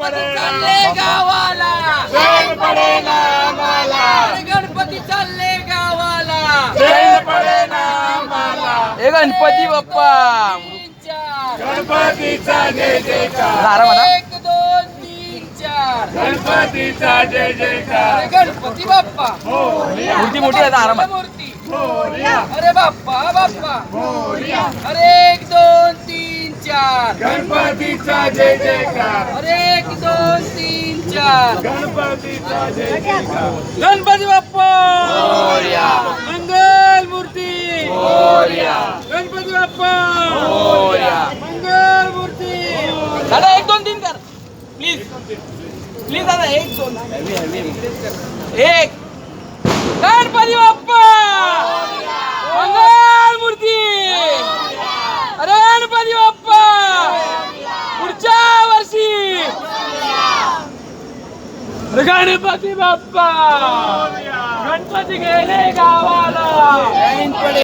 चालले गावाला चैन पडेना आम्हाला, गणपती चालले गावाला चैन पडेना आम्हाला. ए गणपती बाप्पा तीन चार गणपतीचा जय जयकार, आराम आता. 1 2 3 4 गणपतीचा जय जयकार. गणपती बाप्पा मोरया, मूर्ती मोठी आहे आता आरामात. मूर्ती मोरया, अरे बाप्पा बाप्पा मोरया. अरे 1 2 3 4 गणपतीचा जय जयकार, अरे 1 2 3 4 गणपतीचा जय जयकार. गणपती बाप्पा मोरया. मंगल मूर्ती मोरया, गणपती बाप्पा मोरया. मंगल मूर्ती दादा 1 2 3 कर प्लीज प्लीज दादा 1 2 1 गणपती बाप्पा मंगल मूर्ती. अरे गणपती बाप्पा पुढच्या वर्षी. अरे गणपती बाप्पा गणपती गेले गावाला.